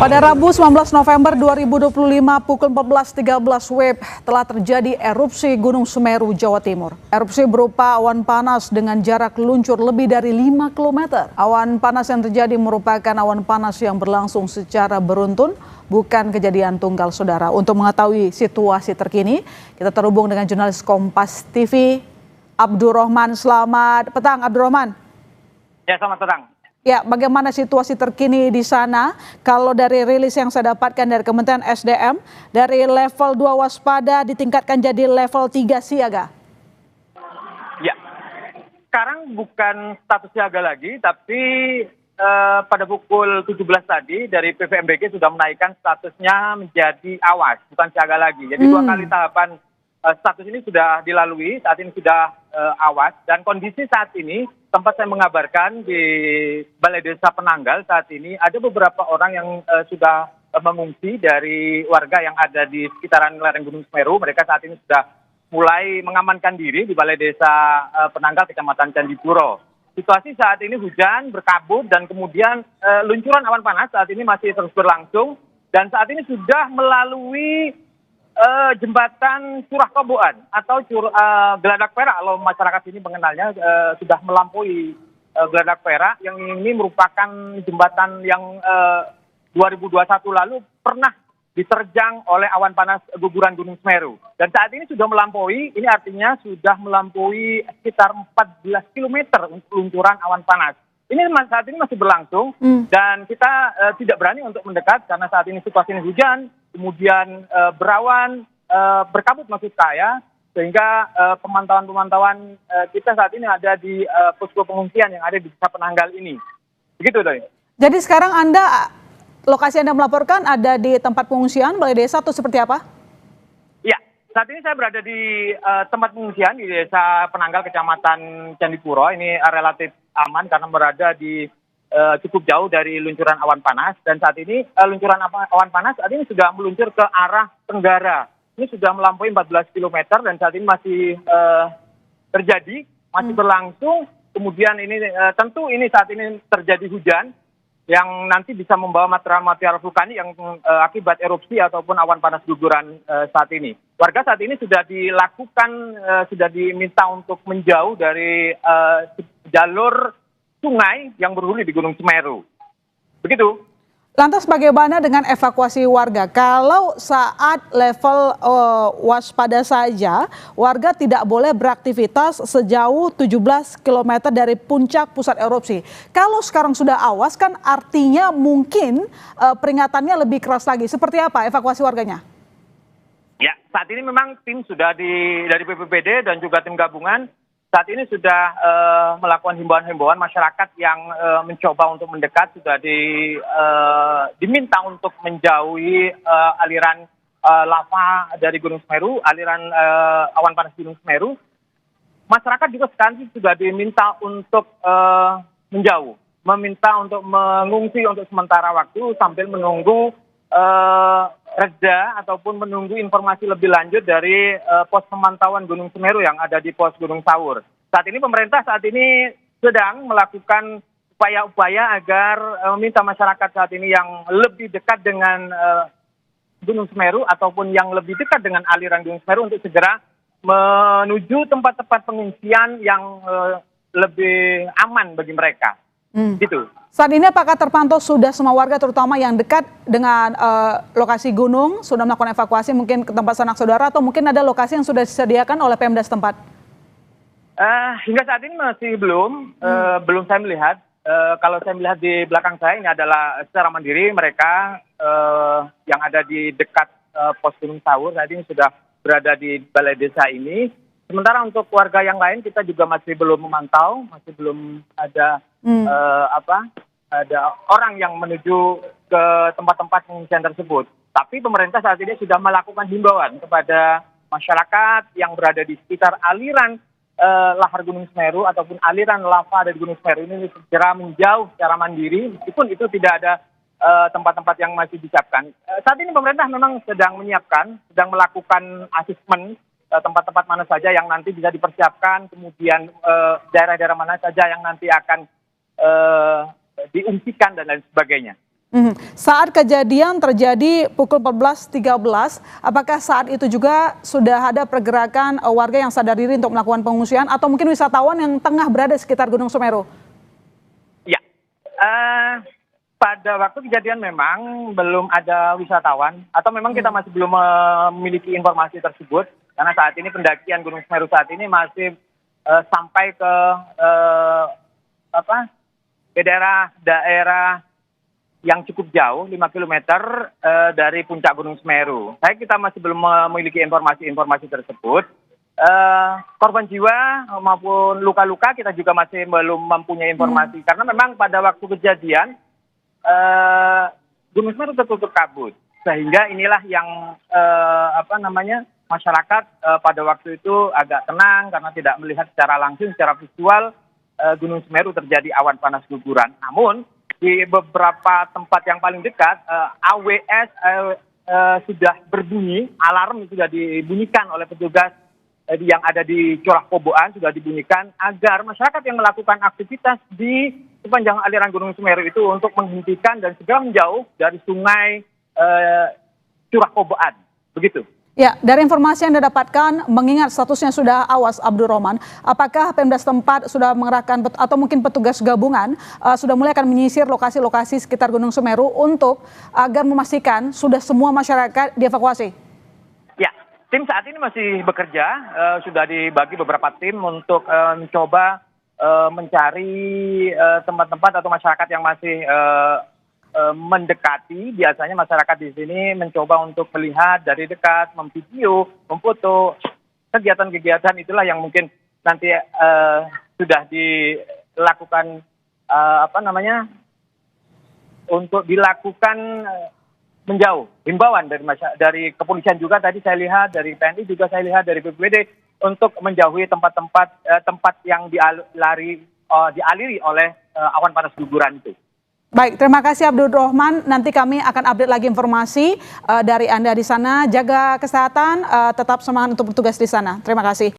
Pada Rabu 19 November 2025 pukul 14.13 WIB telah terjadi erupsi Gunung Semeru, Jawa Timur. Erupsi berupa awan panas dengan jarak luncur lebih dari 5 km. Awan panas yang terjadi merupakan awan panas yang berlangsung secara beruntun, bukan kejadian tunggal, saudara. Untuk mengetahui situasi terkini, kita terhubung dengan jurnalis Kompas TV, Abdurrahman. Selamat petang, Abdurrahman. Ya, selamat petang. Ya, bagaimana situasi terkini di sana? Kalau dari rilis yang saya dapatkan dari Kementerian SDM, dari level 2 waspada ditingkatkan jadi level 3 siaga. Ya, sekarang bukan status siaga lagi, tapi pada pukul 17 tadi dari PVMBG sudah menaikkan statusnya menjadi awas, bukan siaga lagi. Jadi 2 kali tahapan status ini sudah dilalui, saat ini sudah awas, dan kondisi saat ini tempat saya mengabarkan di Balai Desa Penanggal saat ini ada beberapa orang yang sudah mengungsi dari warga yang ada di sekitaran lereng Gunung Semeru. Mereka saat ini sudah mulai mengamankan diri di Balai Desa Penanggal, Kecamatan Candipuro. Situasi saat ini hujan berkabut dan kemudian luncuran awan panas saat ini masih terus berlangsung, dan saat ini sudah melalui jembatan Curah Koboan atau Geladak Perak, kalau masyarakat ini mengenalnya, sudah melampaui Geladak Perak, yang ini merupakan jembatan yang 2021 lalu pernah diterjang oleh awan panas guguran Gunung Semeru. Dan saat ini sudah melampaui, ini artinya sudah melampaui sekitar 14 km untuk luncuran awan panas. Ini saat ini masih berlangsung dan kita tidak berani untuk mendekat karena saat ini situasi ini hujan, kemudian berawan, berkabut maksud saya, sehingga pemantauan kita saat ini ada di posko pengungsian yang ada di Desa Penanggal ini. Begitu, Doi. Jadi sekarang lokasi Anda melaporkan ada di tempat pengungsian Balai Desa atau seperti apa? Ya, saat ini saya berada di tempat pengungsian di Desa Penanggal, Kecamatan Candipuro. Ini relatif aman karena berada di cukup jauh dari luncuran awan panas, dan saat ini luncuran awan panas saat ini sudah meluncur ke arah tenggara. Ini sudah melampaui 14 km dan saat ini masih terjadi, masih berlangsung. Kemudian ini tentu ini saat ini terjadi hujan yang nanti bisa membawa material vulkanik yang akibat erupsi ataupun awan panas guguran saat ini. Warga saat ini sudah diminta untuk menjauh dari jalur sungai yang berhulu di Gunung Semeru. Begitu. Lantas bagaimana dengan evakuasi warga? Kalau saat level waspada saja, warga tidak boleh beraktivitas sejauh 17 km dari puncak pusat erupsi. Kalau sekarang sudah awas, kan artinya mungkin peringatannya lebih keras lagi. Seperti apa evakuasi warganya? Ya, saat ini memang tim sudah dari BPBD dan juga tim gabungan saat ini sudah melakukan himbauan-himbauan masyarakat yang mencoba untuk mendekat, sudah diminta untuk menjauhi aliran lava dari Gunung Semeru, aliran awan panas Gunung Semeru. Masyarakat juga sekarang sudah diminta untuk menjauh, meminta untuk mengungsi untuk sementara waktu sambil menunggu reda ataupun menunggu informasi lebih lanjut dari pos pemantauan Gunung Semeru yang ada di pos Gunung Sawur. Saat ini pemerintah sedang melakukan upaya-upaya agar meminta masyarakat saat ini yang lebih dekat dengan Gunung Semeru ataupun yang lebih dekat dengan aliran Gunung Semeru untuk segera menuju tempat-tempat pengungsian yang lebih aman bagi mereka. Gitu. Saat ini apakah terpantau sudah semua warga terutama yang dekat dengan lokasi gunung sudah melakukan evakuasi mungkin ke tempat sanak saudara atau mungkin ada lokasi yang sudah disediakan oleh Pemda setempat? Hingga saat ini masih belum saya melihat. Kalau saya melihat di belakang saya ini adalah secara mandiri mereka yang ada di dekat pos Gunung Sawur saat ini sudah berada di Balai Desa ini. Sementara untuk warga yang lain kita juga masih belum memantau, masih belum ada ada orang yang menuju ke tempat-tempat pengungsian tersebut. Tapi pemerintah saat ini sudah melakukan himbauan kepada masyarakat yang berada di sekitar aliran lahar Gunung Semeru ataupun aliran lava dari Gunung Semeru ini segera menjauh secara mandiri, meskipun itu tidak ada tempat-tempat yang masih disiapkan. Saat ini pemerintah memang sedang menyiapkan, sedang melakukan asesmen tempat-tempat mana saja yang nanti bisa dipersiapkan, kemudian daerah-daerah mana saja yang nanti akan diungsikan dan lain sebagainya. Saat kejadian terjadi pukul 14.13, apakah saat itu juga sudah ada pergerakan warga yang sadar diri untuk melakukan pengungsian atau mungkin wisatawan yang tengah berada di sekitar Gunung Semeru? Ya, pada waktu kejadian memang belum ada wisatawan atau memang kita masih belum memiliki informasi tersebut karena saat ini pendakian Gunung Semeru saat ini masih sampai ke daerah yang cukup jauh, 5 kilometer dari puncak Gunung Semeru. Kita masih belum memiliki informasi-informasi tersebut. Korban jiwa maupun luka-luka kita juga masih belum mempunyai informasi. Karena memang pada waktu kejadian, Gunung Semeru tertutup kabut. Sehingga inilah yang masyarakat pada waktu itu agak tenang karena tidak melihat secara langsung, secara visual Gunung Semeru terjadi awan panas guguran. Namun, di beberapa tempat yang paling dekat, AWS sudah berbunyi, alarm sudah dibunyikan oleh petugas yang ada di Curah Koboan, sudah dibunyikan agar masyarakat yang melakukan aktivitas di sepanjang aliran Gunung Semeru itu untuk menghentikan dan segera menjauh dari sungai Curah Koboan. Begitu. Ya, dari informasi yang Anda dapatkan, mengingat statusnya sudah awas Abdurrahman, apakah Pemda setempat sudah mengerahkan atau mungkin petugas gabungan sudah mulai akan menyisir lokasi-lokasi sekitar Gunung Semeru untuk agar memastikan sudah semua masyarakat dievakuasi? Ya, tim saat ini masih bekerja, sudah dibagi beberapa tim untuk mencoba mencari tempat-tempat atau masyarakat yang masih mendekati. Biasanya masyarakat di sini mencoba untuk melihat dari dekat, memvideo, memfoto. Kegiatan-kegiatan itulah yang mungkin nanti sudah dilakukan untuk dilakukan menjauh. Himbauan dari kepolisian juga tadi saya lihat, dari TNI juga saya lihat, dari BPBD untuk menjauhi tempat yang dialiri oleh awan panas guguran itu. Baik, terima kasih Abdurrahman. Nanti kami akan update lagi informasi dari Anda di sana. Jaga kesehatan, tetap semangat untuk bertugas di sana. Terima kasih.